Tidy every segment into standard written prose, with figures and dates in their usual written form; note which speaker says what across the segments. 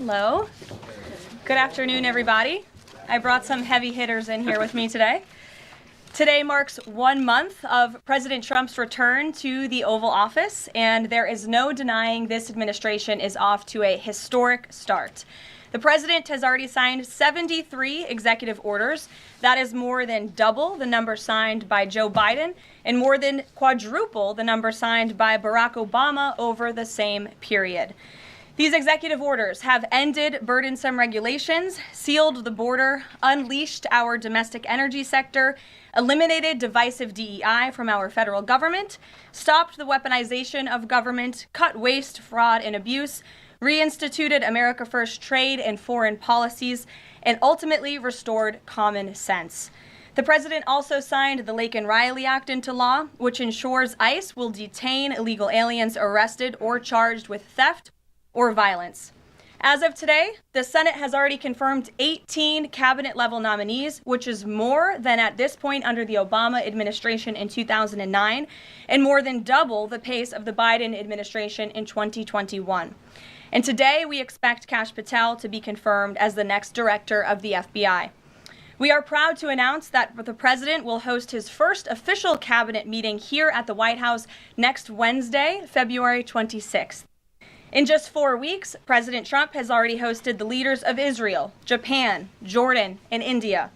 Speaker 1: Hello. Good afternoon, everybody. I brought some heavy hitters in here with me today. Today marks 1 month of President Trump's return to the Oval Office, and there is no denying this administration is off to a historic start. The president has already signed 73 executive orders. That is more than double the number signed by Joe Biden and more than quadruple the number signed by Barack Obama over the same period. These executive orders have ended burdensome regulations, sealed the border, unleashed our domestic energy sector, eliminated divisive DEI from our federal government, stopped the weaponization of government, cut waste, fraud, and abuse, reinstituted America First trade and foreign policies, and ultimately restored common sense. The president also signed the Laken Riley Act into law, which ensures ICE will detain illegal aliens arrested or charged with theft or violence. As of today, the Senate has already confirmed 18 cabinet-level nominees, which is more than at this point under the Obama administration in 2009, and more than double the pace of the Biden administration in 2021. And today, we expect Kash Patel to be confirmed as the next director of the FBI. We are proud to announce that the president will host his first official cabinet meeting here at the White House next Wednesday, February 26th. In just 4 weeks, President Trump has already hosted the leaders of Israel, Japan, Jordan, and India.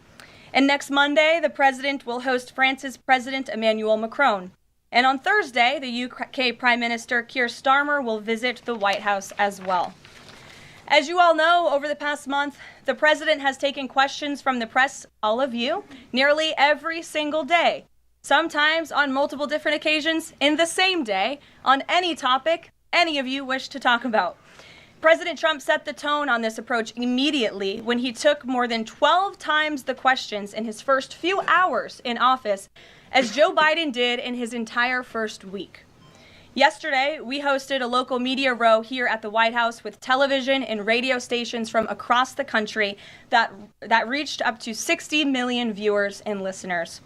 Speaker 1: And next Monday, the president will host France's President Emmanuel Macron. And on Thursday, the UK Prime Minister Keir Starmer will visit the White House as well. As you all know, over the past month, the president has taken questions from the press, all of you, nearly every single day, sometimes on multiple different occasions in the same day, on any topic any of you wish to talk about. President Trump set the tone on this approach immediately when he took more than 12 times the questions in his first few hours in office, as Joe Biden did in his entire first week. Yesterday, we hosted a local media row here at the White House with television and radio stations from across the country that reached up to 60 million viewers and listeners.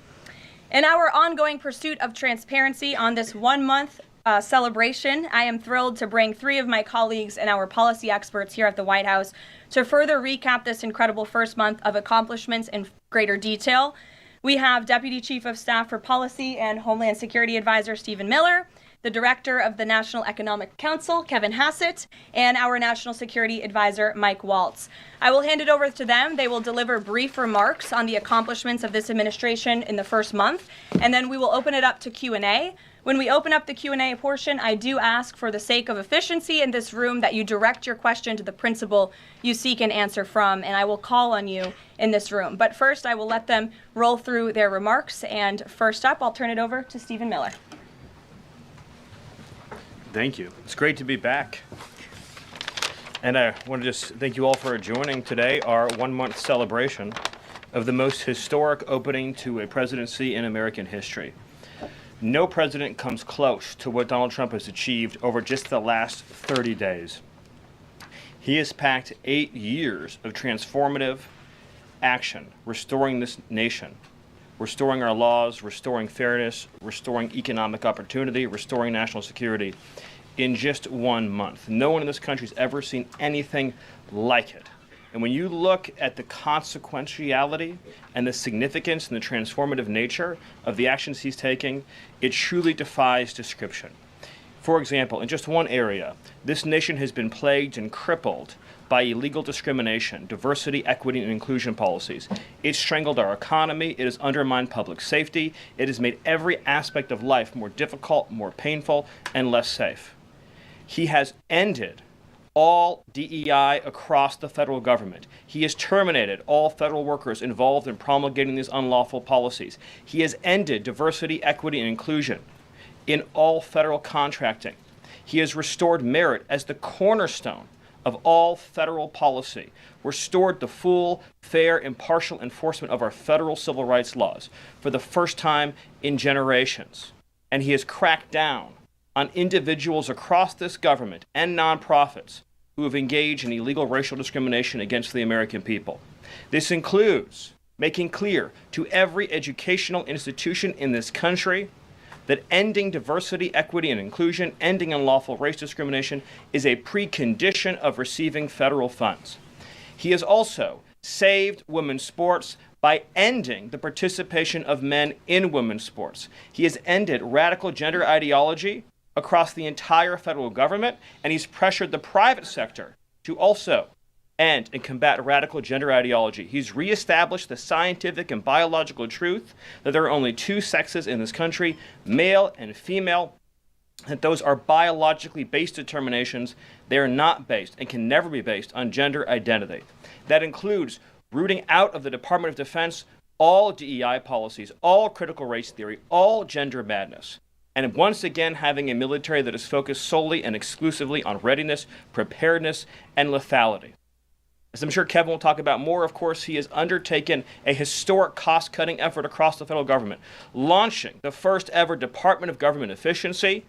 Speaker 1: In our ongoing pursuit of transparency on this 1 month celebration, I am thrilled to bring 3 of my colleagues and our policy experts here at the White House to further recap this incredible first month of accomplishments in greater detail. We have Deputy Chief of Staff for Policy and Homeland Security Advisor Stephen Miller, the Director of the National Economic Council, Kevin Hassett, and our National Security Advisor, Mike Waltz. I will hand it over to them. They will deliver brief remarks on the accomplishments of this administration in the first month, and then we will open it up to Q&A. When we open up the Q&A portion, I do ask, for the sake of efficiency in this room, that you direct your question to the principal you seek an answer from, and I will call on you in this room. But first, I will let them roll through their remarks, and first up, I'll turn it over to Stephen Miller.
Speaker 2: Thank you. It's great to be back. And I want to just thank you all for joining today, our 1-month celebration of the most historic opening to a presidency in American history. No president comes close to what Donald Trump has achieved over just the last 30 days. He has packed 8 years of transformative action, restoring this nation, restoring our laws, restoring fairness, restoring economic opportunity, restoring national security in just 1 month. No one in this country has ever seen anything like it. And when you look at the consequentiality and the significance and the transformative nature of the actions he's taking, it truly defies description. For example, in just one area, this nation has been plagued and crippled by illegal discrimination, diversity, equity, and inclusion policies. It's strangled our economy, it has undermined public safety, it has made every aspect of life more difficult, more painful, and less safe. He has ended all DEI across the federal government. He has terminated all federal workers involved in promulgating these unlawful policies. He has ended diversity, equity, and inclusion in all federal contracting. He has restored merit as the cornerstone of all federal policy, restored the full, fair, impartial enforcement of our federal civil rights laws for the first time in generations. And he has cracked down on individuals across this government and nonprofits who have engaged in illegal racial discrimination against the American people. This includes making clear to every educational institution in this country that ending diversity, equity, and inclusion, ending unlawful race discrimination, is a precondition of receiving federal funds. He has also saved women's sports by ending the participation of men in women's sports. He has ended radical gender ideology across the entire federal government, and he's pressured the private sector to also end and combat radical gender ideology. He's reestablished the scientific and biological truth that there are only two sexes in this country, male and female, that those are biologically based determinations. They are not based and can never be based on gender identity. That includes rooting out of the Department of Defense all DEI policies, all critical race theory, all gender madness, and once again having a military that is focused solely and exclusively on readiness, preparedness, and lethality. As I'm sure Kevin will talk about more, of course, he has undertaken a historic cost-cutting effort across the federal government, launching the first ever Department of Government Efficiency,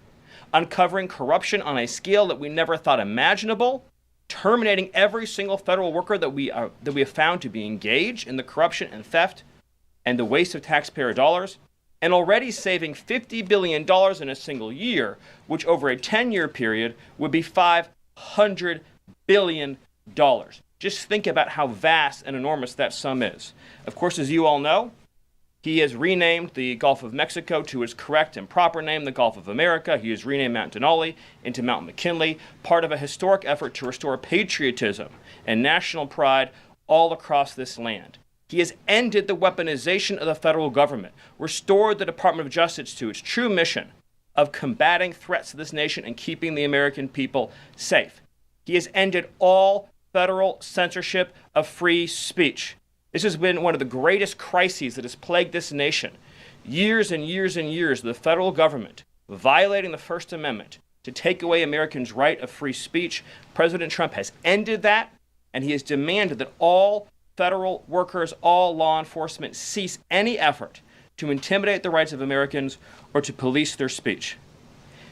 Speaker 2: uncovering corruption on a scale that we never thought imaginable, terminating every single federal worker that we have found to be engaged in the corruption and theft and the waste of taxpayer dollars, and already saving $50 billion in a single year, which over a 10-year period would be $500 billion. Just think about how vast and enormous that sum is. Of course, as you all know, he has renamed the Gulf of Mexico to its correct and proper name, the Gulf of America. He has renamed Mount Denali into Mount McKinley, part of a historic effort to restore patriotism and national pride all across this land. He has ended the weaponization of the federal government, restored the Department of Justice to its true mission of combating threats to this nation and keeping the American people safe. He has ended all federal censorship of free speech. This has been one of the greatest crises that has plagued this nation. Years and years and years of the federal government violating the First Amendment to take away Americans' right of free speech. President Trump has ended that, and he has demanded that all federal workers, all law enforcement cease any effort to intimidate the rights of Americans or to police their speech.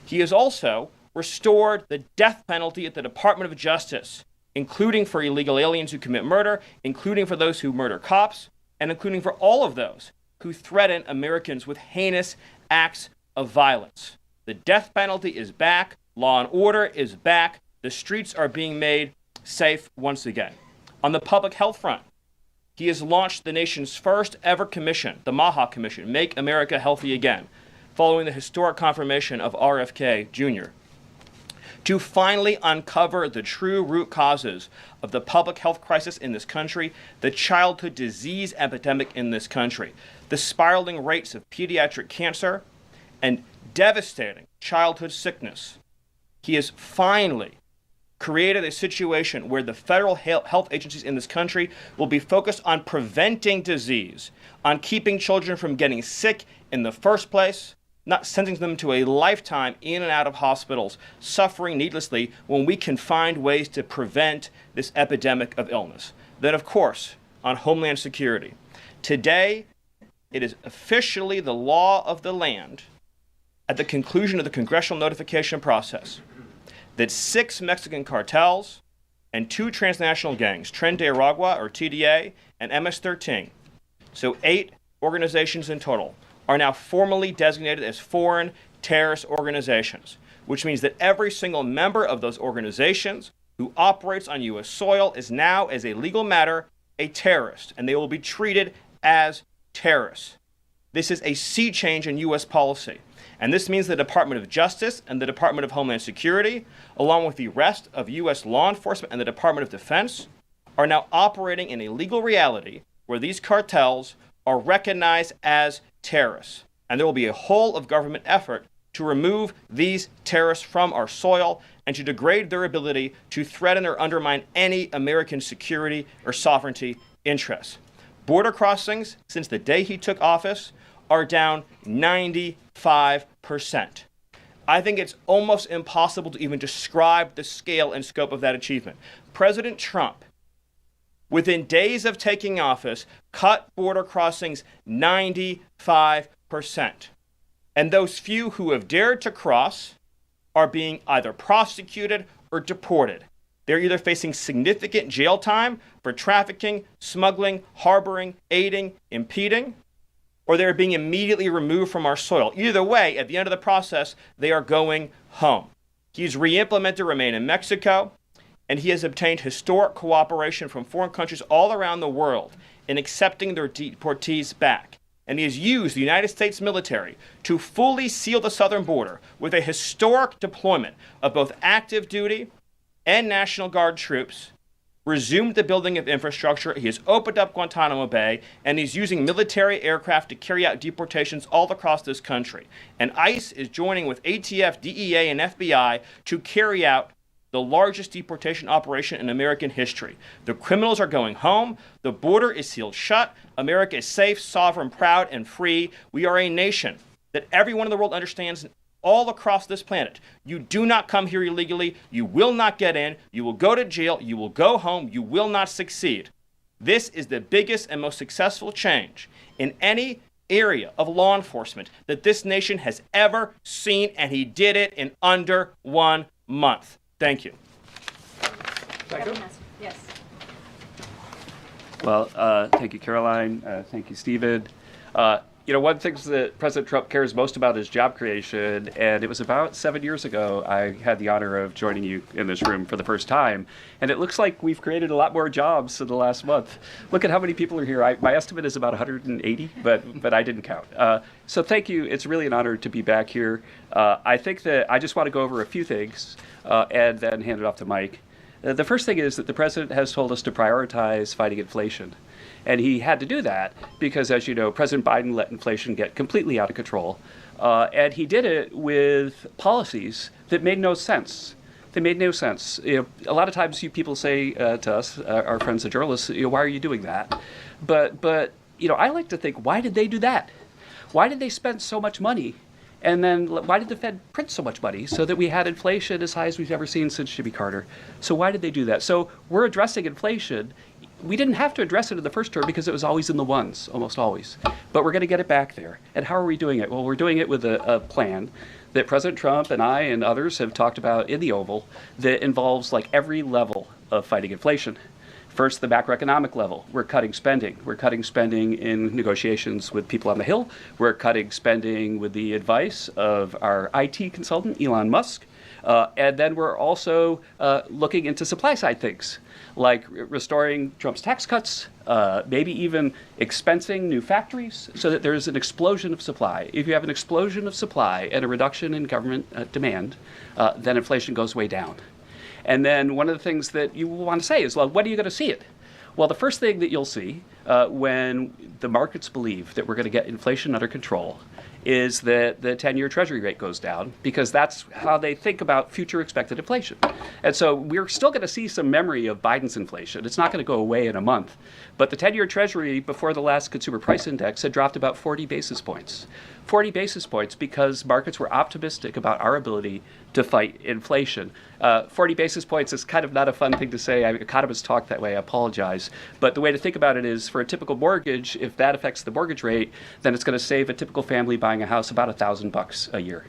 Speaker 2: He has also restored the death penalty at the Department of Justice, including for illegal aliens who commit murder, including for those who murder cops, and including for all of those who threaten Americans with heinous acts of violence. The death penalty is back. Law and order is back. The streets are being made safe once again. On the public health front, he has launched the nation's first ever commission, the MAHA Commission, Make America Healthy Again, following the historic confirmation of RFK Jr., to finally uncover the true root causes of the public health crisis in this country, the childhood disease epidemic in this country, the spiraling rates of pediatric cancer, and devastating childhood sickness. He has finally created a situation where the federal health agencies in this country will be focused on preventing disease, on keeping children from getting sick in the first place, not sentencing them to a lifetime in and out of hospitals, suffering needlessly, when we can find ways to prevent this epidemic of illness. Then, of course, on Homeland Security. Today, it is officially the law of the land, at the conclusion of the congressional notification process, that 6 Mexican cartels and 2 transnational gangs, Tren de Aragua, or TDA, and MS-13, so 8 organizations in total, are now formally designated as foreign terrorist organizations, which means that every single member of those organizations who operates on U.S. soil is now, as a legal matter, a terrorist, and they will be treated as terrorists. This is a sea change in U.S. policy, and this means the Department of Justice and the Department of Homeland Security, along with the rest of U.S. law enforcement and the Department of Defense, are now operating in a legal reality where these cartels are recognized as terrorists. And there will be a whole of government effort to remove these terrorists from our soil and to degrade their ability to threaten or undermine any American security or sovereignty interests. Border crossings, since the day he took office, are down 95%. I think it's almost impossible to even describe the scale and scope of that achievement. President Trump, within days of taking office, cut border crossings 95%. And those few who have dared to cross are being either prosecuted or deported. They're either facing significant jail time for trafficking, smuggling, harboring, aiding, impeding, or they're being immediately removed from our soil. Either way, at the end of the process, they are going home. He's re-implemented Remain in Mexico, and he has obtained historic cooperation from foreign countries all around the world in accepting their deportees back. And he has used the United States military to fully seal the southern border with a historic deployment of both active duty and National Guard troops, resumed the building of infrastructure, he has opened up Guantanamo Bay, and he's using military aircraft to carry out deportations all across this country. And ICE is joining with ATF, DEA, and FBI to carry out the largest deportation operation in American history. The criminals are going home. The border is sealed shut. America is safe, sovereign, proud, and free. We are a nation that everyone in the world understands all across this planet. You do not come here illegally. You will not get in. You will go to jail. You will go home. You will not succeed. This is the biggest and most successful change in any area of law enforcement that this nation has ever seen, and he did it in under 1 month. Thank you.
Speaker 1: Yes.
Speaker 3: Well, thank you, Caroline. Thank you, Stephen. One of the things that President Trump cares most about is job creation, and it was about 7 years ago I had the honor of joining you in this room for the first time, and it looks like we've created a lot more jobs in the last month. Look at how many people are here. My estimate is about 180, but I didn't count. So thank you. It's really an honor to be back here. I think that I just want to go over a few things and then hand it off to Mike. The first thing is that the president has told us to prioritize fighting inflation. And he had to do that because, as you know, President Biden let inflation get completely out of control. And he did it with policies that made no sense. They made no sense. A lot of times you people say to us, our friends the journalists, why are you doing that? But I like to think, why did they do that? Why did they spend so much money? And then why did the Fed print so much money so that we had inflation as high as we've ever seen since Jimmy Carter? So why did they do that? So we're addressing inflation. We didn't have to address it in the first term because it was always in the ones, almost always. But we're going to get it back there. And how are we doing it? Well, we're doing it with a plan that President Trump and I and others have talked about in the Oval that involves like every level of fighting inflation. First, the macroeconomic level. We're cutting spending. We're cutting spending in negotiations with people on the Hill. We're cutting spending with the advice of our IT consultant, Elon Musk. And then we're also looking into supply side things, like restoring Trump's tax cuts, maybe even expensing new factories so that there's an explosion of supply. If you have an explosion of supply and a reduction in government demand, then inflation goes way down. And then one of the things that you want to say is, well, when are you going to see it? Well, the first thing that you'll see when the markets believe that we're going to get inflation under control is that the 10-year Treasury rate goes down, because that's how they think about future expected inflation. And so we're still going to see some memory of Biden's inflation. It's not going to go away in a month. But the 10-year Treasury before the last consumer price index had dropped about 40 basis points. 40 basis points because markets were optimistic about our ability to fight inflation. 40 basis points is kind of not a fun thing to say. Economists talk that way. I apologize. But the way to think about it is, for a typical mortgage, if that affects the mortgage rate, then it's going to save a typical family buying a house about $1,000 a year.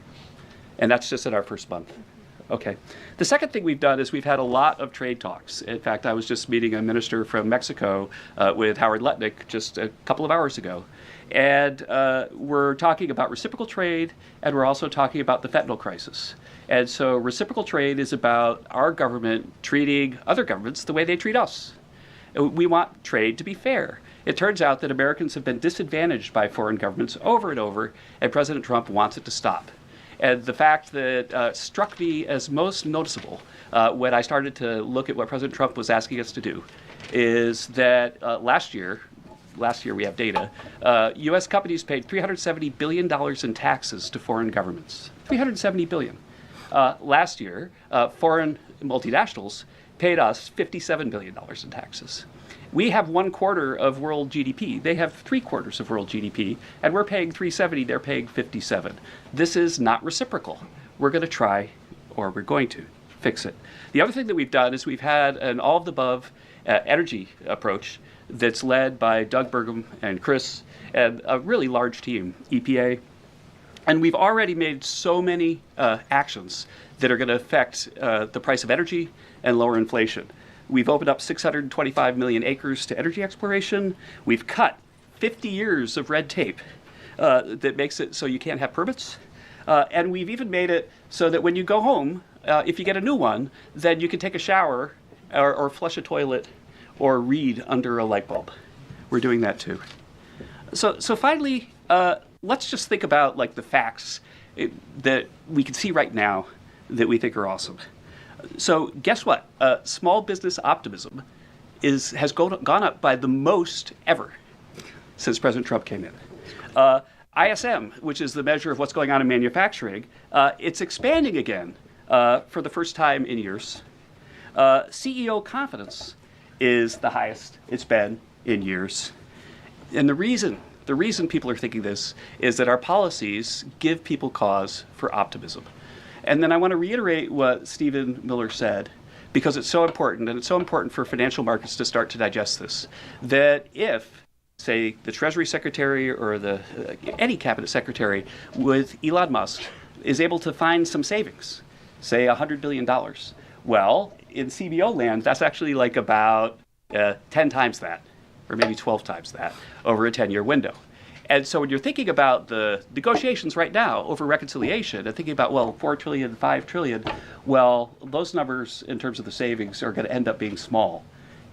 Speaker 3: And that's just in our first month. Okay. The second thing we've done is we've had a lot of trade talks. In fact, I was just meeting a minister from Mexico with Howard Lutnick just a couple of hours ago. And we're talking about reciprocal trade, and we're also talking about the fentanyl crisis. And so reciprocal trade is about our government treating other governments the way they treat us. We want trade to be fair. It turns out that Americans have been disadvantaged by foreign governments over and over, and President Trump wants it to stop. And the fact that struck me as most noticeable when I started to look at what President Trump was asking us to do is that last year we have data, U.S. companies paid $370 billion in taxes to foreign governments. $370 billion. Last year, foreign multinationals paid us $57 billion in taxes. We have 1/4 of world GDP. They have 3/4 of world GDP, and we're paying 370, they're paying 57. This is not reciprocal. We're going to try, or we're going to, fix it. The other thing that we've done is we've had an all-of-the-above energy approach that's led by Doug Burgum and Chris and a really large team, EPA. And we've already made so many actions that are going to affect the price of energy and lower inflation. We've opened up 625 million acres to energy exploration. We've cut 50 years of red tape. that makes it so you can't have permits. And we've even made it so that when you go home, if you get a new one, then you can take a shower or flush a toilet or read under a light bulb. We're doing that too. So finally, let's just think about like the facts that we can see right now that we think are awesome. So guess what? Small business optimism has gone up by the most ever since President Trump came in. ISM, which is the measure of what's going on in manufacturing, it's expanding again for the first time in years. CEO confidence is the highest it's been in years. And the reason people are thinking this is that our policies give people cause for optimism. And then I want to reiterate what Stephen Miller said, because it's so important, and it's so important for financial markets to start to digest this, that if, say, the Treasury Secretary or any cabinet secretary with Elon Musk is able to find some savings, say $100 billion, well, in CBO land, that's actually like about 10 times that, or maybe 12 times that, over a 10-year window. And so when you're thinking about the negotiations right now over reconciliation and thinking about, well, 4 trillion, 5 trillion, well, those numbers in terms of the savings are going to end up being small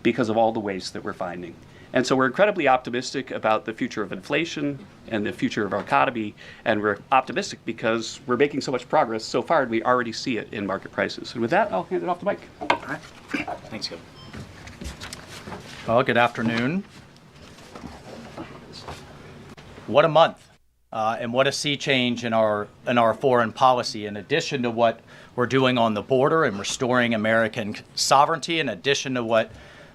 Speaker 3: because of all the waste that we're finding. And so we're incredibly optimistic about the future of inflation and the future of our economy. And we're optimistic because we're making so much progress so far, and we already see it in market prices. And with that, I'll hand it off to Mike.
Speaker 4: All right. Thanks, Kevin. Well, good afternoon. What a month, and what a sea change in our foreign policy. In addition to what we're doing on the border and restoring American sovereignty, in addition to what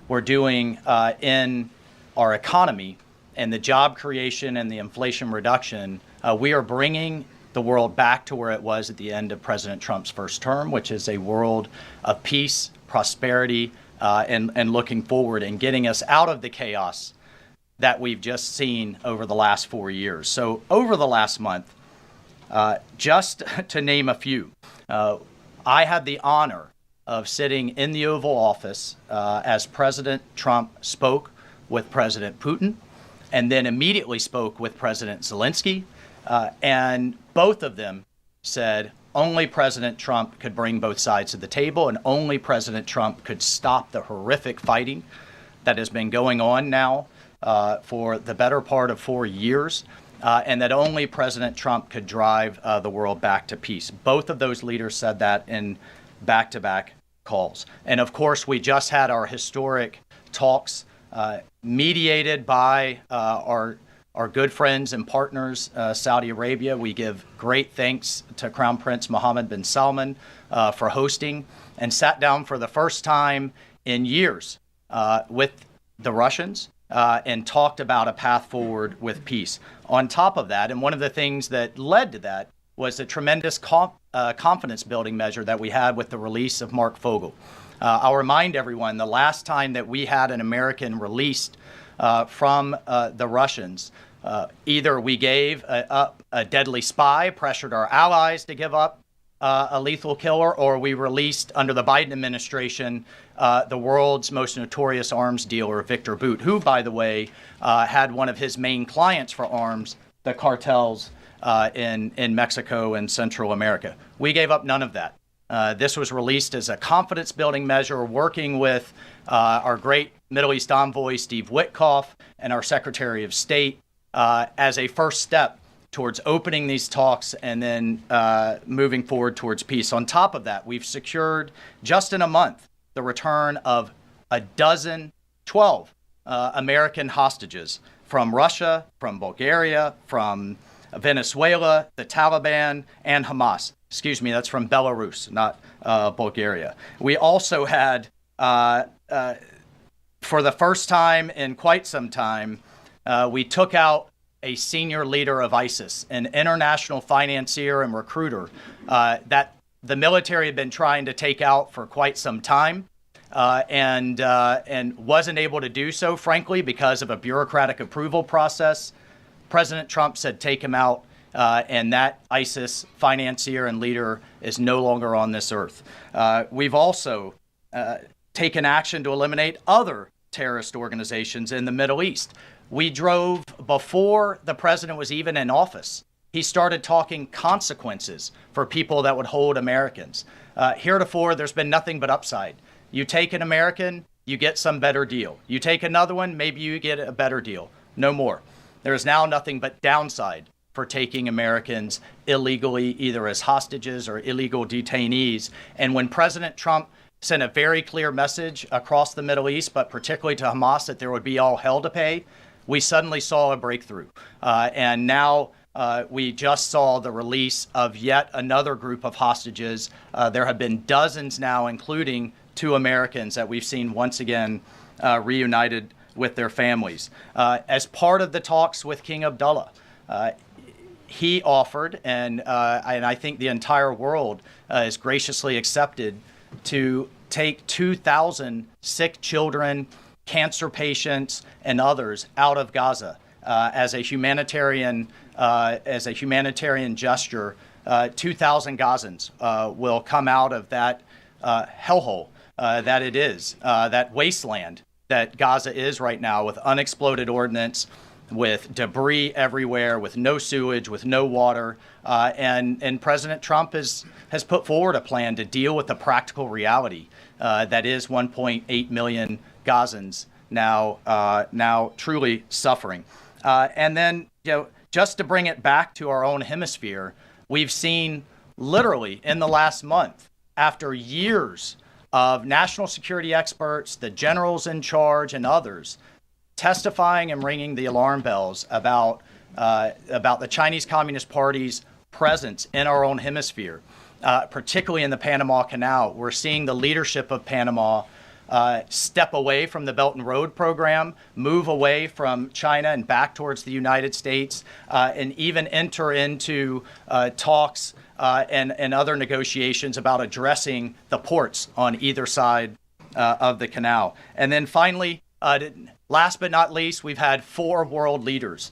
Speaker 4: we're doing in our economy and the job creation and the inflation reduction, we are bringing the world back to where it was at the end of President Trump's first term, which is a world of peace, prosperity, and looking forward and getting us out of the chaos that we've just seen over the last 4 years. So over the last month, just to name a few, I had the honor of sitting in the Oval Office as President Trump spoke with President Putin, and then immediately spoke with President Zelensky, and both of them said only President Trump could bring both sides to the table, and only President Trump could stop the horrific fighting that has been going on now for the better part of 4 years, and that only President Trump could drive the world back to peace. Both of those leaders said that in back-to-back calls. And of course, we just had our historic talks mediated by our good friends and partners, Saudi Arabia. We give great thanks to Crown Prince Mohammed bin Salman for hosting, and sat down for the first time in years with the Russians and talked about a path forward with peace. On top of that, and one of the things that led to that was the tremendous confidence building measure that we had with the release of Mark Fogel. I'll remind everyone, the last time that we had an American released from the Russians, either we gave up a deadly spy, pressured our allies to give up a lethal killer, or we released, under the Biden administration, the world's most notorious arms dealer, Victor Bout, who, by the way, had one of his main clients for arms, the cartels in Mexico and Central America. We gave up none of that. This was released as a confidence-building measure, working with our great Middle East envoy, Steve Witkoff, and our Secretary of State as a first step towards opening these talks and then moving forward towards peace. On top of that, we've secured, just in a month, the return of 12 American hostages from Russia, from Bulgaria, from Venezuela, the Taliban, and Hamas. Excuse me, that's from Belarus, not Bulgaria. We also had, for the first time in quite some time, we took out a senior leader of ISIS, an international financier and recruiter that the military had been trying to take out for quite some time, and wasn't able to do so, frankly, because of a bureaucratic approval process. President Trump said, take him out, and that ISIS financier and leader is no longer on this earth. We've also taken action to eliminate other terrorist organizations in the Middle East. We drove before the president was even in office. He started talking consequences for people that would hold Americans. Heretofore, there's been nothing but upside. You take an American, you get some better deal. You take another one, maybe you get a better deal. No more. There is now nothing but downside for taking Americans illegally, either as hostages or illegal detainees. And when President Trump sent a very clear message across the Middle East, but particularly to Hamas, that there would be all hell to pay, we suddenly saw a breakthrough. And now we just saw the release of yet another group of hostages. There have been dozens now, including 2 Americans that we've seen once again reunited with their families. As part of the talks with King Abdullah, he offered, and I think the entire world is graciously accepted, to take 2,000 sick children, cancer patients, and others out of Gaza as a humanitarian gesture. 2,000 Gazans will come out of that hellhole that it is, that wasteland that Gaza is right now, with unexploded ordnance, with debris everywhere, with no sewage, with no water. And President Trump has put forward a plan to deal with the practical reality that is 1.8 million Gazans now truly suffering. And then, just to bring it back to our own hemisphere, we've seen literally in the last month, after years of national security experts, the generals in charge, and others testifying and ringing the alarm bells about the Chinese Communist Party's presence in our own hemisphere, particularly in the Panama Canal. We're seeing the leadership of Panama step away from the Belt and Road program, move away from China and back towards the United States, and even enter into talks and other negotiations about addressing the ports on either side of the canal. And then finally, last but not least, we've had 4 world leaders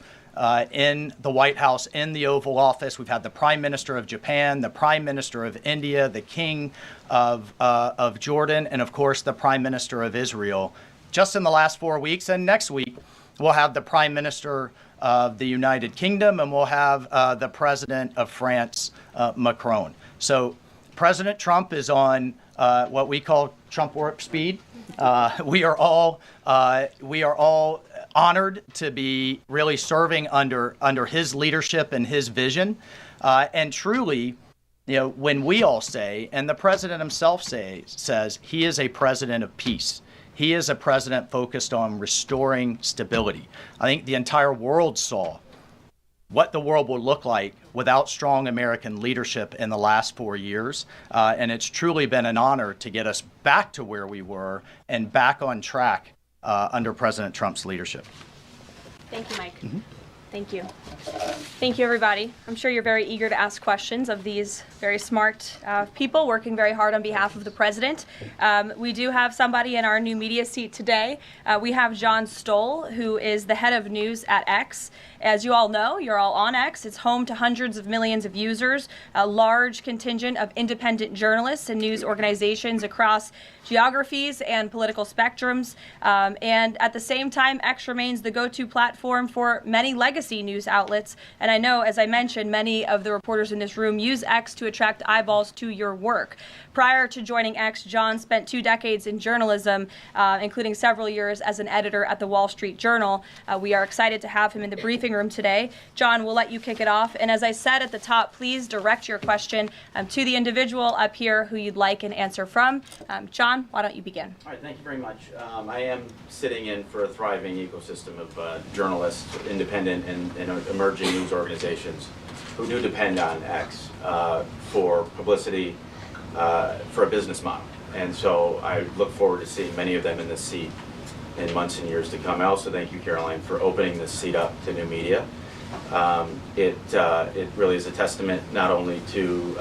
Speaker 4: in the White House, in the Oval Office. We've had the Prime Minister of Japan, the Prime Minister of India, the King of Jordan, and of course the Prime Minister of Israel, just in the last 4 weeks. And next week, we'll have the Prime Minister of the United Kingdom, and we'll have the President of France, Macron. So President Trump is on what we call Trump warp speed. We are all honored to be really serving under his leadership and his vision. And truly, when we all say, and the president himself says, he is a president of peace. He is a president focused on restoring stability. I think the entire world saw what the world will look like without strong American leadership in the last 4 years. And it's truly been an honor to get us back to where we were and back on track under President Trump's leadership.
Speaker 1: Thank you, Mike. Mm-hmm. Thank you. Thank you, everybody. I'm sure you're very eager to ask questions of these very smart people working very hard on behalf of the president. We do have somebody in our new media seat today. We have John Stoll, who is the head of news at X. As you all know, you're all on X. It's home to hundreds of millions of users, a large contingent of independent journalists and news organizations across geographies and political spectrums. And at the same time, X remains the go-to platform for many legacy news outlets. And I know, as I mentioned, many of the reporters in this room use X to attract eyeballs to your work. Prior to joining X, John spent 2 decades in journalism, including several years as an editor at the Wall Street Journal. We are excited to have him in the briefing room today. John, we'll let you kick it off. And as I said at the top, please direct your question to the individual up here who you'd like an answer from. John, why don't you begin?
Speaker 5: All right, thank you very much. I am sitting in for a thriving ecosystem of journalists, independent and emerging news organizations who do depend on X for publicity, for a business model. And so I look forward to seeing many of them in this seat in months and years to come. I also thank you, Caroline, for opening this seat up to new media. It really is a testament not only to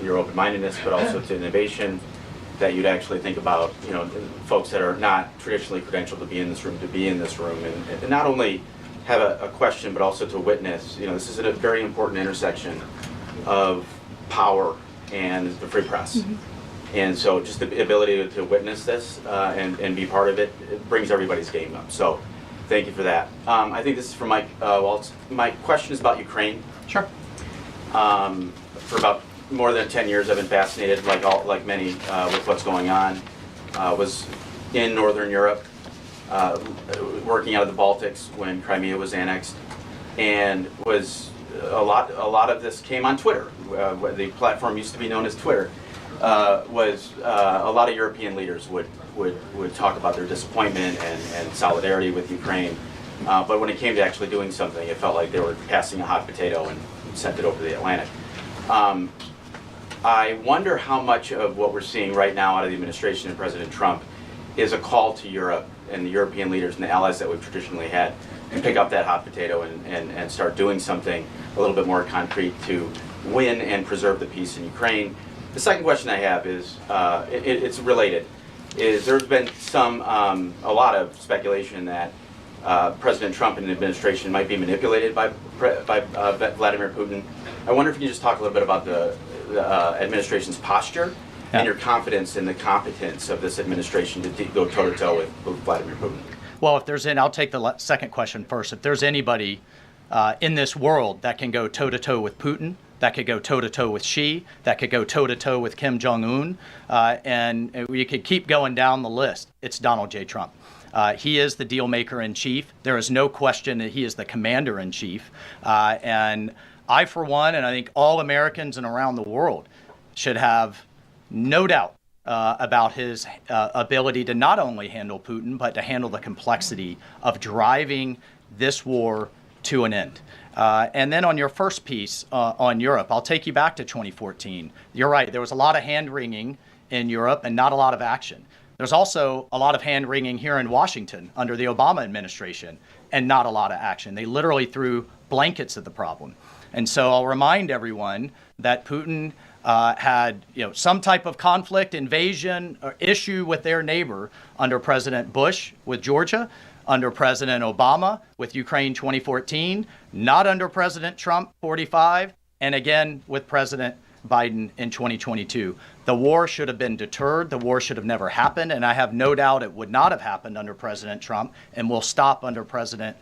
Speaker 5: your open-mindedness, but also to innovation, that you'd actually think about, folks that are not traditionally credentialed to be in this room, and not only have a question, but also to witness. This is at a very important intersection of power and the free press. Mm-hmm. And so just the ability to witness this and be part of it, it brings everybody's game up. So Thank you for that. I think this is for Mike. My question is about Ukraine.
Speaker 4: Sure.
Speaker 5: For about more than 10 years, I've been fascinated, like many, with what's going on. Was in Northern Europe, working out of the Baltics when Crimea was annexed, and was a lot of this came on Twitter. The platform used to be known as Twitter. Was a lot of European leaders would talk about their disappointment and solidarity with Ukraine, but when it came to actually doing something, it felt like they were passing a hot potato and sent it over the Atlantic. I wonder how much of what we're seeing right now out of the administration and President Trump is a call to Europe and the European leaders and the allies that we've traditionally had to pick up that hot potato and start doing something a little bit more concrete to win and preserve the peace in Ukraine. The second question I have is, it's related, is there's been a lot of speculation that President Trump and the administration might be manipulated by Vladimir Putin. I wonder if you can just talk a little bit about the administration's posture and your confidence in the competence of this administration to go toe-to-toe with Vladimir Putin.
Speaker 4: Well, if there's I'll take the second question first. If there's anybody in this world that can go toe-to-toe with Putin, that could go toe-to-toe with Xi, that could go toe-to-toe with Kim Jong-un, and we could keep going down the list, it's Donald J. Trump. He is the deal maker in chief. There is no question that he is the commander in chief. And I, for one, and I think all Americans and around the world should have no doubt about his ability to not only handle Putin, but to handle the complexity of driving this war to an end. And then on your first piece on Europe, I'll take you back to 2014. You're right, there was a lot of hand-wringing in Europe and not a lot of action. There's also a lot of hand-wringing here in Washington under the Obama administration and not a lot of action. They literally threw blankets at the problem. And so I'll remind everyone that Putin had some type of conflict, invasion, or issue with their neighbor under President Bush with Georgia, under President Obama with Ukraine 2014, not under President Trump 45, and again with President Biden in 2022. The war should have been deterred. The war should have never happened, and I have no doubt it would not have happened under President Trump and will stop under President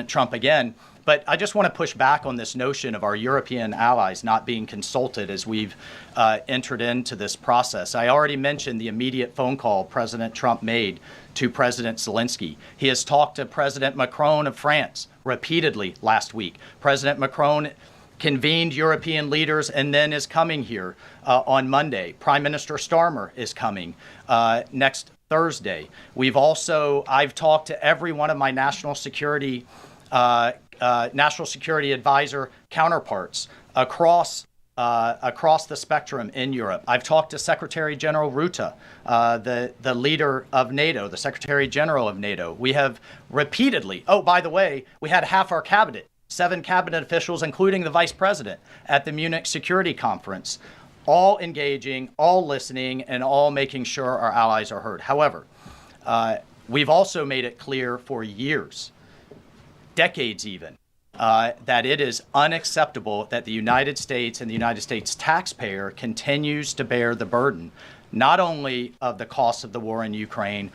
Speaker 4: Trump again. But I just want to push back on this notion of our European allies not being consulted as we've entered into this process. I already mentioned the immediate phone call President Trump made to President Zelensky. He has talked to President Macron of France repeatedly last week. President Macron convened European leaders and then is coming here on Monday. Prime Minister Starmer is coming next Thursday. I've talked to every one of my national security advisor counterparts across the spectrum in Europe. I've talked to Secretary General Rutte, the leader of NATO, the Secretary General of NATO. We have repeatedly, by the way, we had half our cabinet, 7 cabinet officials, including the vice president, at the Munich Security Conference, all engaging, all listening, and all making sure our allies are heard. However, we've also made it clear for years, decades even, that it is unacceptable that the United States and the United States taxpayer continues to bear the burden, not only of the cost of the war in Ukraine,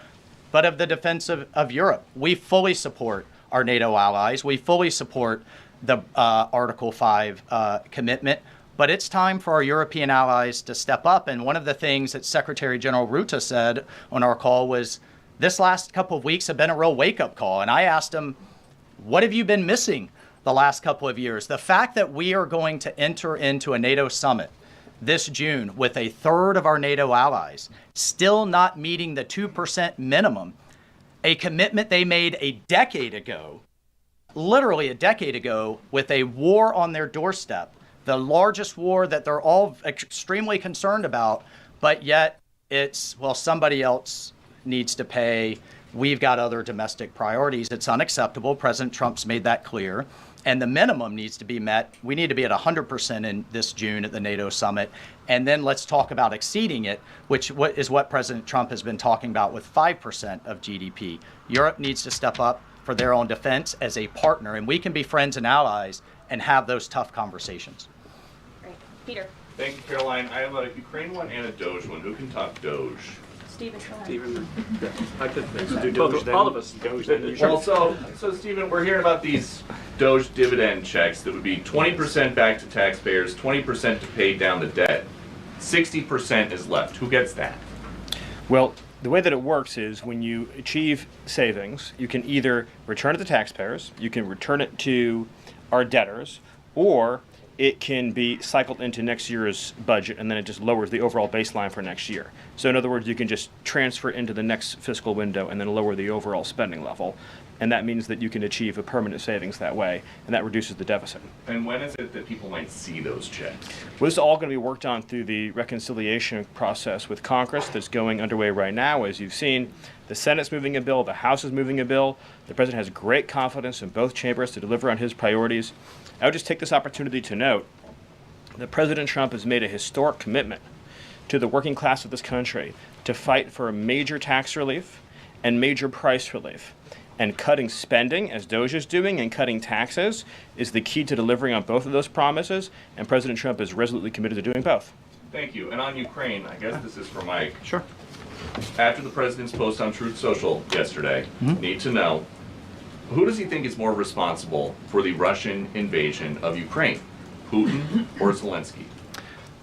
Speaker 4: but of the defense of Europe. We fully support our NATO allies. We fully support the Article 5 commitment, but it's time for our European allies to step up. And one of the things that Secretary General Rutte said on our call was, this last couple of weeks have been a real wake-up call. And I asked him, what have you been missing the last couple of years? The fact that we are going to enter into a NATO summit this June with a third of our NATO allies still not meeting the 2% minimum, a commitment they made a decade ago, literally a decade ago, with a war on their doorstep, the largest war that they're all extremely concerned about, but yet it's, well, somebody else needs to pay. We've got other domestic priorities. It's unacceptable. President Trump's made that clear. And the minimum needs to be met. We need to be at 100% in this June at the NATO summit. And then let's talk about exceeding it, which is what President Trump has been talking about with 5% of GDP. Europe needs to step up for their own defense as a partner, and we can be friends and allies and have those tough conversations.
Speaker 1: Great. Peter.
Speaker 6: Thank you, Caroline. I have a Ukraine one and a Doge one. Who can talk Doge?
Speaker 1: Stephen, go ahead.
Speaker 3: Stephen,
Speaker 2: I could do
Speaker 3: both, all of us.
Speaker 6: Well, so Stephen, we're hearing about these Doge dividend checks that would be 20% back to taxpayers, 20% to pay down the debt, 60% is left. Who gets that?
Speaker 2: Well, the way that it works is when you achieve savings, you can either return it to taxpayers, you can return it to our debtors, or it can be cycled into next year's budget, and then it just lowers the overall baseline for next year. So in other words, you can just transfer it into the next fiscal window and then lower the overall spending level. And that means that you can achieve a permanent savings that way, and that reduces the deficit.
Speaker 6: And when is it that people might see those checks?
Speaker 2: Well, this is all going to be worked on through the reconciliation process with Congress that's going underway right now. As you've seen, the Senate's moving a bill, the House is moving a bill. The President has great confidence in both chambers to deliver on his priorities. I would just take this opportunity to note that President Trump has made a historic commitment to the working class of this country to fight for major tax relief and major price relief. And cutting spending, as Doge is doing, and cutting taxes is the key to delivering on both of those promises, and President Trump is resolutely committed to doing both.
Speaker 6: Thank you. And on Ukraine, I guess this is for Mike.
Speaker 4: Sure.
Speaker 6: After the president's post on Truth Social yesterday, need to know, who does he think is more responsible for the Russian invasion of Ukraine, Putin or Zelensky?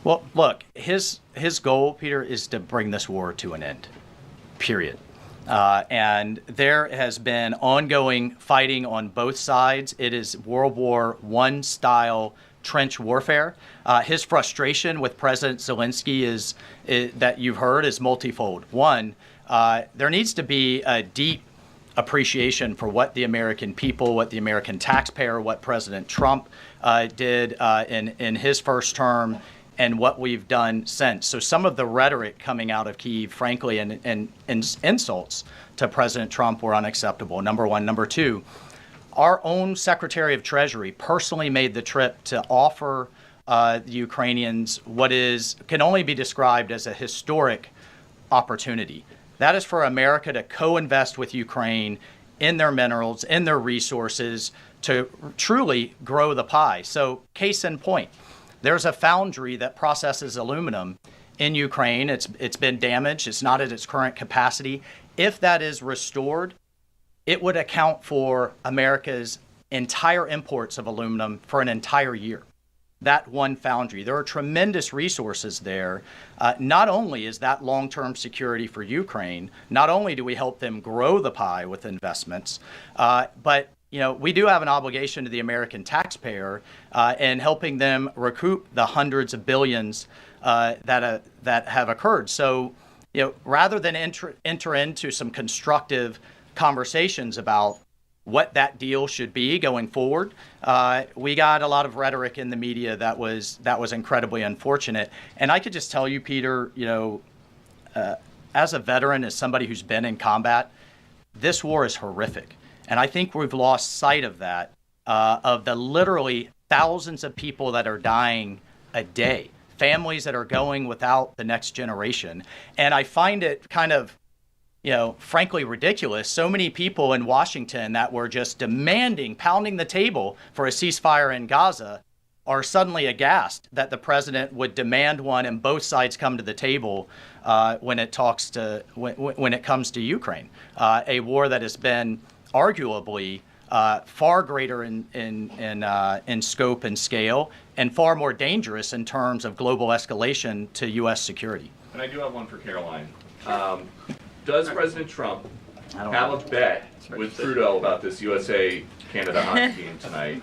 Speaker 4: Well, look, his goal, Peter, is to bring this war to an end, period. And there has been ongoing fighting on both sides. It is World War I style trench warfare. His frustration with President Zelensky is that you've heard is multifold. One, there needs to be a deep appreciation for what the American people, what the American taxpayer, what President Trump did in his first term, and what we've done since. So some of the rhetoric coming out of Kyiv, frankly, and insults to President Trump were unacceptable, number one. Number two, our own Secretary of Treasury personally made the trip to offer the Ukrainians what can only be described as a historic opportunity. That is for America to co-invest with Ukraine in their minerals, in their resources, to truly grow the pie. So case in point, there's a foundry that processes aluminum in Ukraine. It's been damaged. It's not at its current capacity. If that is restored, it would account for America's entire imports of aluminum for an entire year. That one foundry. There are tremendous resources there. Not only is that long-term security for Ukraine, not only do we help them grow the pie with investments, but we do have an obligation to the American taxpayer in helping them recoup the hundreds of billions that have occurred. So, rather than enter into some constructive conversations about what that deal should be going forward, we got a lot of rhetoric in the media that was incredibly unfortunate. And I could just tell you, Peter, as a veteran, as somebody who's been in combat, this war is horrific. And I think we've lost sight of that, of the literally thousands of people that are dying a day, families that are going without the next generation. And I find it kind of, frankly ridiculous. So many people in Washington that were just pounding the table for a ceasefire in Gaza are suddenly aghast that the president would demand one and both sides come to the table when it comes to Ukraine, a war that has been arguably far greater in scope and scale, and far more dangerous in terms of global escalation to U.S. security.
Speaker 6: And I do have one for Caroline. Does President Trump have a bet with Trudeau about this USA-Canada hockey game tonight?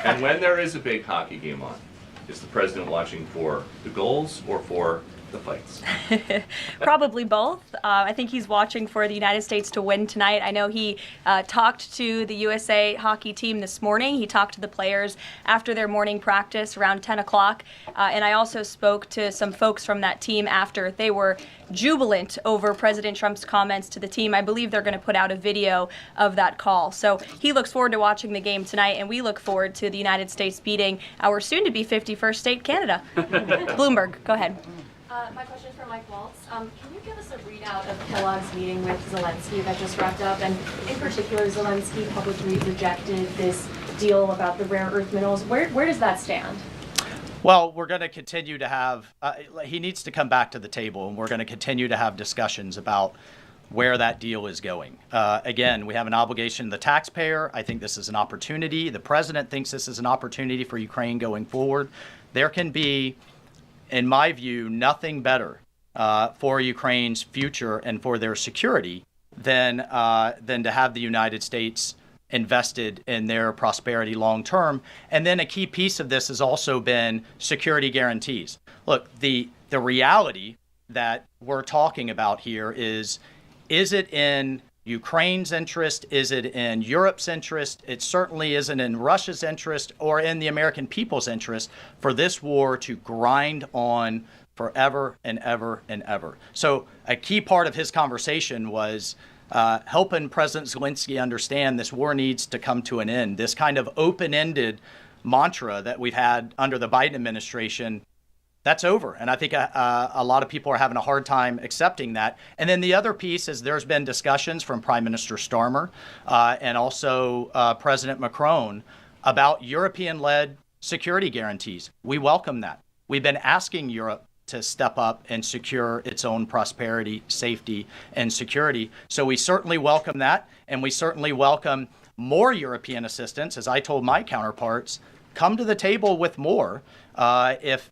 Speaker 6: And when there is a big hockey game on, is the president watching for the goals or for the fights?
Speaker 1: Probably both. I think he's watching for the United States to win tonight. I know he talked to the USA hockey team this morning. He talked to the players after their morning practice around 10 o'clock. And I also spoke to some folks from that team after. They were jubilant over President Trump's comments to the team. I believe they're going to put out a video of that call. So he looks forward to watching the game tonight, and we look forward to the United States beating our soon-to-be 51st state, Canada. Bloomberg, go ahead.
Speaker 7: My question is for Mike Waltz. Can you give us a readout of Kellogg's meeting with Zelensky that just wrapped up? And in particular, Zelensky publicly rejected this deal about the rare earth minerals. Where does that stand?
Speaker 4: Well, we're going to continue to have, he needs to come back to the table, and we're going to continue to have discussions about where that deal is going. Again, we have an obligation to the taxpayer. I think this is an opportunity. The president thinks this is an opportunity for Ukraine going forward. There can be, in my view, nothing better for Ukraine's future and for their security than to have the United States invested in their prosperity long term. And then a key piece of this has also been security guarantees. Look, the reality that we're talking about here is it in Ukraine's interest? Is it in Europe's interest? It certainly isn't in Russia's interest or in the American people's interest for this war to grind on forever and ever and ever. So a key part of his conversation was helping President Zelensky understand this war needs to come to an end. This kind of open-ended mantra that we've had under the Biden administration, that's over. And I think a lot of people are having a hard time accepting that. And then the other piece is there's been discussions from Prime Minister Starmer and also President Macron about European-led security guarantees. We welcome that. We've been asking Europe to step up and secure its own prosperity, safety, and security. So we certainly welcome that, and we certainly welcome more European assistance. As I told my counterparts, come to the table with more if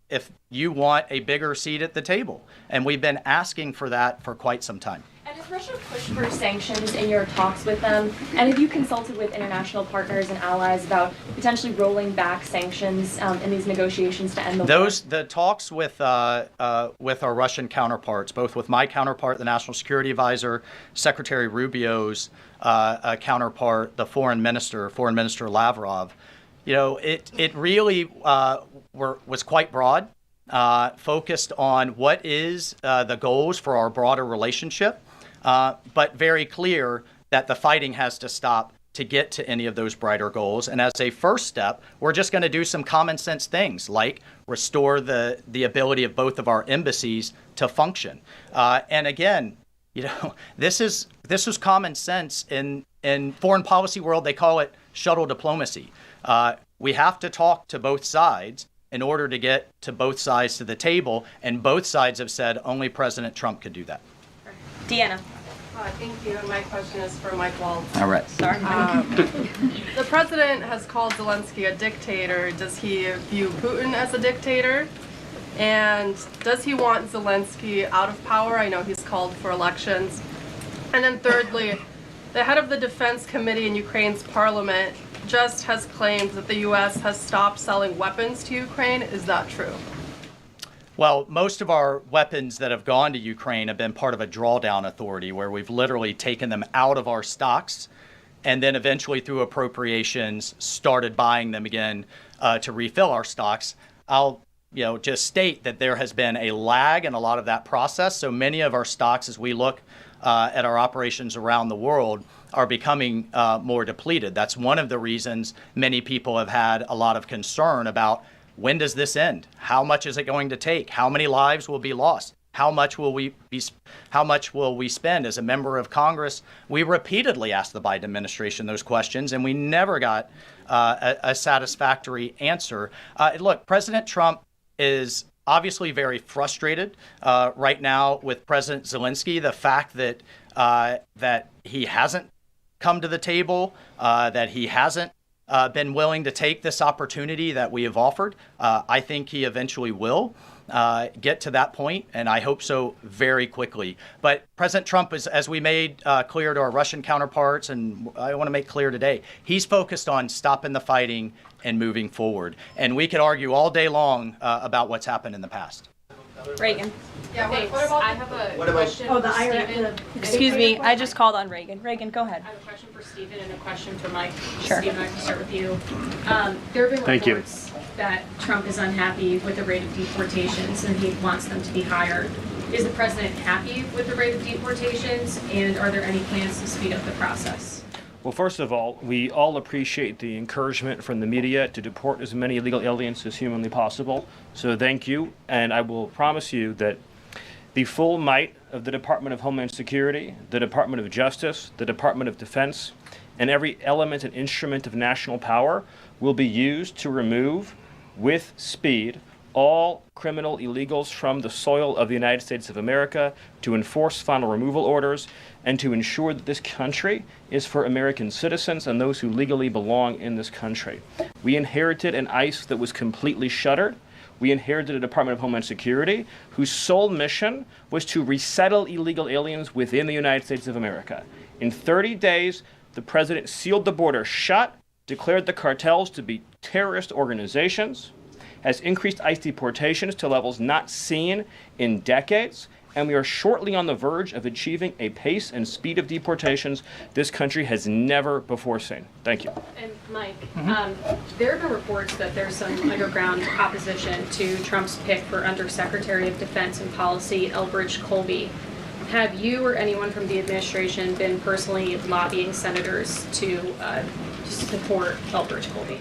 Speaker 4: you want a bigger seat at the table. And we've been asking for that for quite some time.
Speaker 7: And has Russia pushed for sanctions in your talks with them? And have you consulted with international partners and allies about potentially rolling back sanctions in these negotiations to end the war?
Speaker 4: The talks with our Russian counterparts, both with my counterpart, the National Security Advisor, Secretary Rubio's counterpart, the Foreign Minister Lavrov, it really was quite broad, focused on what is the goals for our broader relationship. But very clear that the fighting has to stop to get to any of those brighter goals. And as a first step, we're just going to do some common sense things like restore the ability of both of our embassies to function. And again, this is common sense in foreign policy world. They call it shuttle diplomacy. We have to talk to both sides in order to get to both sides to the table. And both sides have said only President Trump could do that.
Speaker 1: Deanna.
Speaker 8: Thank you. And my question is for Mike Waltz.
Speaker 4: All right.
Speaker 1: Sorry.
Speaker 8: The president has called Zelensky a dictator. Does he view Putin as a dictator? And does he want Zelensky out of power? I know he's called for elections. And then thirdly, the head of the Defense Committee in Ukraine's parliament just has claimed that the U.S. has stopped selling weapons to Ukraine. Is that true?
Speaker 4: Well, most of our weapons that have gone to Ukraine have been part of a drawdown authority where we've literally taken them out of our stocks and then eventually through appropriations started buying them again to refill our stocks. I'll just state that there has been a lag in a lot of that process. So many of our stocks, as we look at our operations around the world, are becoming more depleted. That's one of the reasons many people have had a lot of concern about when does this end? How much is it going to take? How many lives will be lost? How much will we spend? As a member of Congress, we repeatedly asked the Biden administration those questions, and we never got a satisfactory answer. Look, President Trump is obviously very frustrated right now with President Zelensky. The fact that he hasn't come to the table, that he hasn't been willing to take this opportunity that we have offered. I think he eventually will get to that point, and I hope so very quickly. But President Trump is, as we made clear to our Russian counterparts, and I want to make clear today, he's focused on stopping the fighting and moving forward. And we could argue all day long about what's happened in the past.
Speaker 1: Reagan.
Speaker 7: Yeah, what about I have a question for Stephen.
Speaker 1: Excuse me, I just called on Reagan. Reagan, go ahead.
Speaker 7: I have a question for Stephen and a question for Mike.
Speaker 1: Sure.
Speaker 7: Stephen, I can start with you. There have been reports that Trump is unhappy with the rate of deportations and he wants them to be higher. Is the president happy with the rate of deportations, and are there any plans to speed up the process?
Speaker 2: Well, first of all, we all appreciate the encouragement from the media to deport as many illegal aliens as humanly possible. So thank you, and I will promise you that the full might of the Department of Homeland Security, the Department of Justice, the Department of Defense, and every element and instrument of national power will be used to remove, with speed, all criminal illegals from the soil of the United States of America, to enforce final removal orders, and to ensure that this country is for American citizens and those who legally belong in this country. We inherited an ICE that was completely shuttered. We inherited a Department of Homeland Security whose sole mission was to resettle illegal aliens within the United States of America. In 30 days, the president sealed the border shut, declared the cartels to be terrorist organizations, has increased ICE deportations to levels not seen in decades, and we are shortly on the verge of achieving a pace and speed of deportations this country has never before seen. Thank you.
Speaker 7: And Mike, there have been reports that there's some underground opposition to Trump's pick for Undersecretary of Defense and Policy, Elbridge Colby. Have you or anyone from the administration been personally lobbying senators to support Elbridge Colby?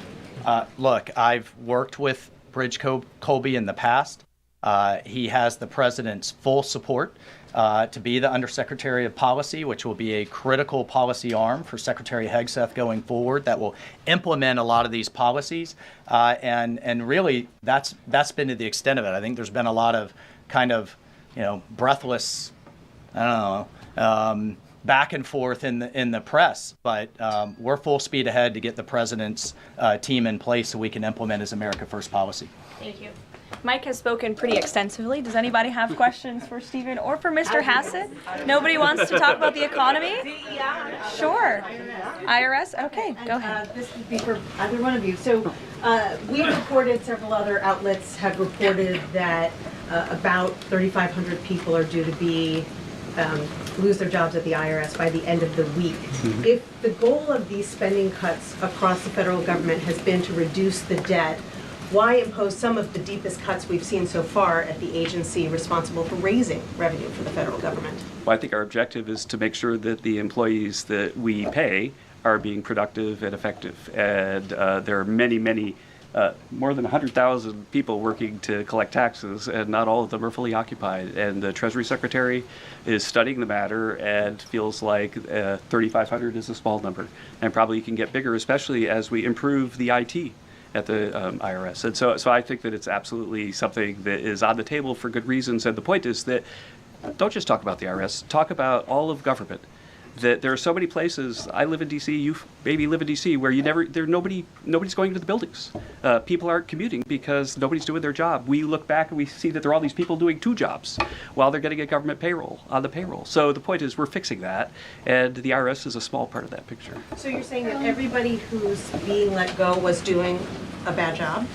Speaker 4: Look, I've worked with Bridge Colby in the past. He has the president's full support to be the Undersecretary of Policy, which will be a critical policy arm for Secretary Hegseth going forward that will implement a lot of these policies. And really, that's been to the extent of it. I think there's been a lot of kind of, breathless, back and forth in the press, but we're full speed ahead to get the president's team in place so we can implement his America First policy.
Speaker 1: Thank you. Mike has spoken pretty extensively. Does anybody have questions for Stephen or for Mr. Hassett? Nobody wants to talk about the economy? Sure. IRS? Okay, go ahead.
Speaker 9: This would be for either one of you. So we reported, several other outlets have reported that about 3,500 people are due to be lose their jobs at the IRS by the end of the week. If the goal of these spending cuts across the federal government has been to reduce the debt, why impose some of the deepest cuts we've seen so far at the agency responsible for raising revenue for the federal government?
Speaker 3: Well, I think our objective is to make sure that the employees that we pay are being productive and effective. And there are many, more than 100,000 people working to collect taxes, and not all of them are fully occupied. And the Treasury Secretary is studying the matter and feels like 3,500 is a small number, and probably can get bigger, especially as we improve the IT at the IRS. And so I think that it's absolutely something that is on the table for good reasons. And the point is that don't just talk about the IRS, talk about all of government. That there are so many places. I live in D.C. You maybe live in D.C. where nobody's going to the buildings. People aren't commuting because nobody's doing their job. We look back and we see that there are all these people doing two jobs while they're getting a government payroll on the payroll. So the point is we're fixing that, and the IRS is a small part of that picture.
Speaker 9: So you're saying that everybody who's being let go was doing a bad job?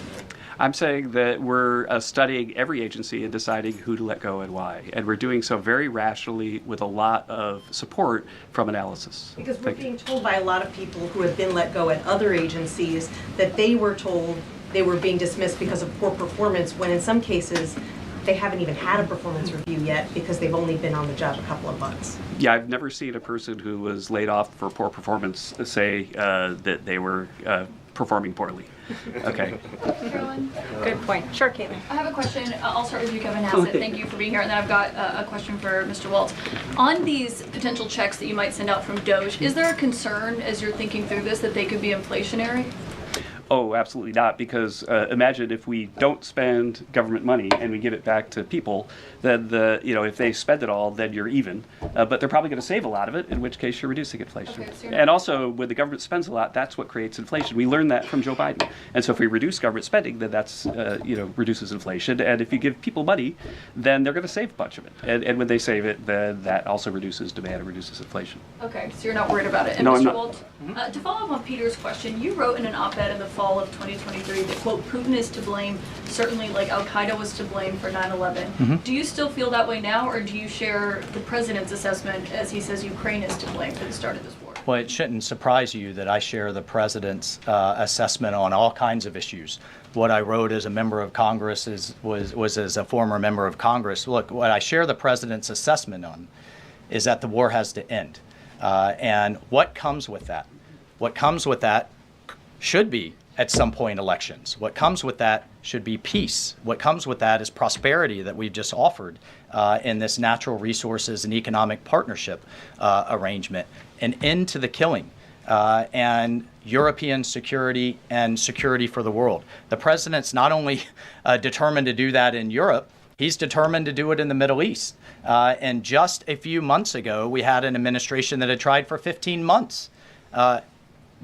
Speaker 3: I'm saying that we're studying every agency and deciding who to let go and why. And we're doing so very rationally with a lot of support from analysis.
Speaker 9: Because we're being told by a lot of people who have been let go at other agencies that they were told they were being dismissed because of poor performance, when in some cases they haven't even had a performance review yet because they've only been on the job a couple of months.
Speaker 3: Yeah, I've never seen a person who was laid off for poor performance say that they were performing poorly. Okay.
Speaker 7: Carolyn?
Speaker 1: Good point. Sure, Caitlin.
Speaker 10: I have a question. I'll start with you, Kevin Hassett. Thank you for being here. And then I've got a question for Mr. Waltz. On these potential checks that you might send out from DOJ, is there a concern as you're thinking through this that they could be inflationary?
Speaker 3: Oh, absolutely not, because imagine if we don't spend government money and we give it back to people, then if they spend it all, then you're even. But they're probably going to save a lot of it, in which case you're reducing inflation. Okay, so and also, when the government spends a lot, that's what creates inflation. We learned that from Joe Biden. And so if we reduce government spending, then that's, reduces inflation. And if you give people money, then they're going to save a bunch of it. And when they save it, then that also reduces demand and reduces inflation.
Speaker 10: Okay, so you're not worried about it. And
Speaker 3: no,
Speaker 10: Mr.
Speaker 3: I'm not.
Speaker 10: Waltz, to follow up on Peter's question, you wrote in an op-ed in the fall of 2023 that, quote, Putin is to blame, certainly like Al-Qaeda was to blame for 9/11. Do you still feel that way now, or do you share the president's assessment as he says Ukraine is to blame for the start of this war?
Speaker 4: Well, it shouldn't surprise you that I share the president's assessment on all kinds of issues. What I wrote as a member of Congress was as a former member of Congress. Look, what I share the president's assessment on is that the war has to end. And what comes with that? What comes with that should be, at some point, elections. What comes with that should be peace. What comes with that is prosperity that we've just offered in this natural resources and economic partnership arrangement. An end to the killing. and European security and security for the world. The president's not only determined to do that in Europe, he's determined to do it in the Middle East. And just a few months ago, we had an administration that had tried for 15 months,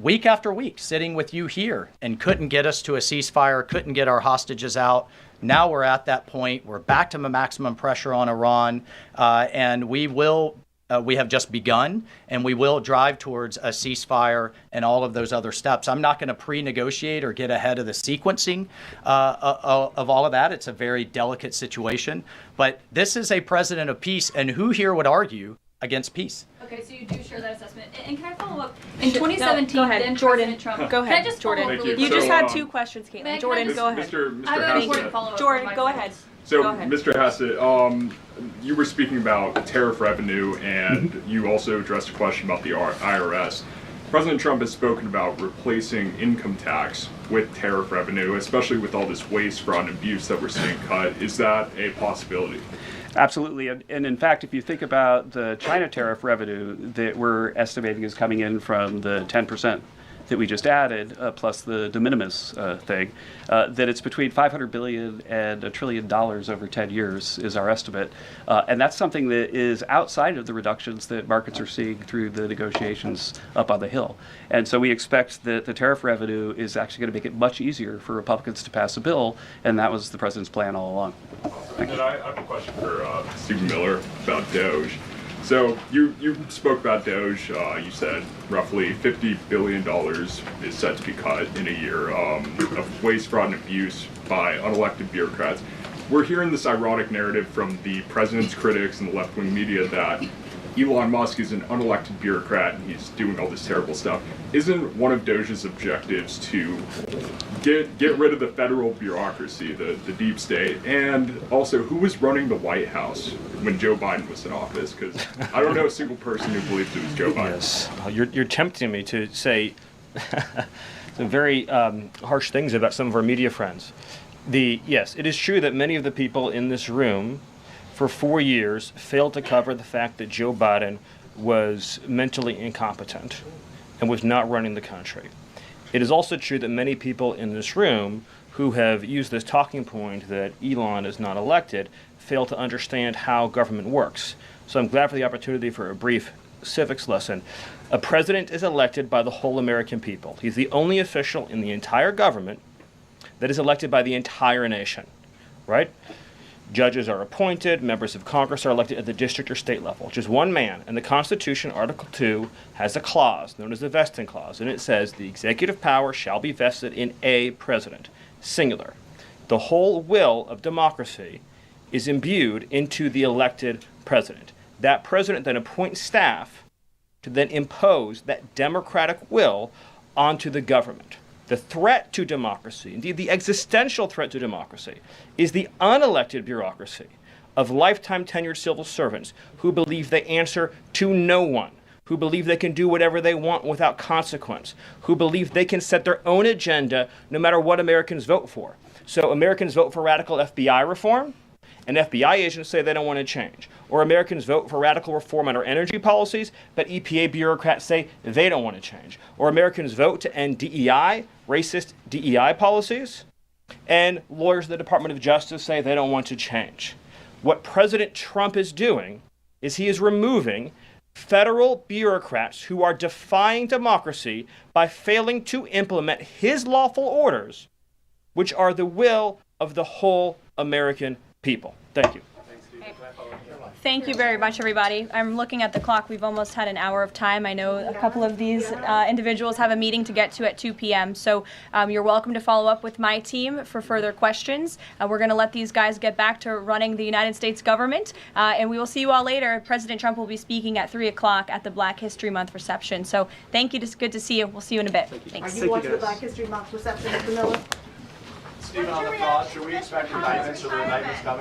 Speaker 4: week after week, sitting with you here and couldn't get us to a ceasefire, couldn't get our hostages out. Now we're at that point. We're back to maximum pressure on Iran, and we have just begun, and we will drive towards a ceasefire and all of those other steps. I'm not going to pre-negotiate or get ahead of the sequencing of all of that. It's a very delicate situation, but this is a president of peace, and who here would argue against peace?
Speaker 10: Okay, so you do share that assessment. And can I follow up? In 2017,
Speaker 1: go ahead,
Speaker 10: then
Speaker 1: Jordan.
Speaker 10: President Trump.
Speaker 1: Go ahead,
Speaker 10: Can I just
Speaker 1: Jordan.
Speaker 10: follow up
Speaker 6: Thank
Speaker 10: really
Speaker 6: you.
Speaker 1: You just
Speaker 10: quickly?
Speaker 1: had two questions, Caitlin. Jordan, go ahead.
Speaker 10: I have an important
Speaker 6: Hassett.
Speaker 10: follow-up.
Speaker 1: Jordan, go ahead.
Speaker 11: So,
Speaker 1: Go ahead.
Speaker 11: Mr. Hassett, you were speaking about tariff revenue, and you also addressed a question about the IRS. President Trump has spoken about replacing income tax with tariff revenue, especially with all this waste, fraud, and abuse that we're seeing cut. Is that a possibility?
Speaker 3: Absolutely. And in fact, if you think about the China tariff revenue that we're estimating is coming in from the 10% that we just added, plus the de minimis thing, that it's between $500 billion and $1 trillion over 10 years is our estimate. And that's something that is outside of the reductions that markets are seeing through the negotiations up on the Hill. And so we expect that the tariff revenue is actually going to make it much easier for Republicans to pass a bill, and that was the president's plan all along.
Speaker 11: And then I have a question for Stephen Miller about Doge. So you spoke about Doge. You said roughly $50 billion is set to be cut in a year of waste, fraud, and abuse by unelected bureaucrats. We're hearing this ironic narrative from the president's critics and the left-wing media that Elon Musk is an unelected bureaucrat and he's doing all this terrible stuff. Isn't one of Doge's objectives to get rid of the federal bureaucracy, the deep state, and also who was running the White House when Joe Biden was in office? Because I don't know a single person who believes it was Joe Biden.
Speaker 2: Yes, you're tempting me to say some very harsh things about some of our media friends. Yes, it is true that many of the people in this room for 4 years failed to cover the fact that Joe Biden was mentally incompetent and was not running the country. It is also true that many people in this room who have used this talking point that Elon is not elected fail to understand how government works. So I'm glad for the opportunity for a brief civics lesson. A president is elected by the whole American people. He's the only official in the entire government that is elected by the entire nation, right? Judges are appointed, members of Congress are elected at the district or state level. Just one man. And the Constitution, Article 2, has a clause known as the vesting clause, and it says the executive power shall be vested in a president, singular. The whole will of democracy is imbued into the elected president. That president then appoints staff to then impose that democratic will onto the government. The threat to democracy, indeed the existential threat to democracy, is the unelected bureaucracy of lifetime tenured civil servants who believe they answer to no one, who believe they can do whatever they want without consequence, who believe they can set their own agenda no matter what Americans vote for. So Americans vote for radical FBI reform, and FBI agents say they don't want to change. Or Americans vote for radical reform on our energy policies, but EPA bureaucrats say they don't want to change. Or Americans vote to end DEI, racist DEI policies, and lawyers of the Department of Justice say they don't want to change. What President Trump is doing is he is removing federal bureaucrats who are defying democracy by failing to implement his lawful orders, which are the will of the whole American people. Thank you.
Speaker 1: Thank you very much, everybody. I'm looking at the clock. We've almost had an hour of time. I know a couple of these individuals have a meeting to get to at 2 p.m. So you're welcome to follow up with my team for further questions. We're going to let these guys get back to running the United States government. And we will see you all later. President Trump will be speaking at 3 o'clock at the Black History Month reception. So thank you. It's good to see you. We'll see you in a bit. Thanks.
Speaker 9: Are you watching the Black History Month reception, Mr. Miller?
Speaker 12: Stephen, on the thought, should we expect indictments or the indictments coming?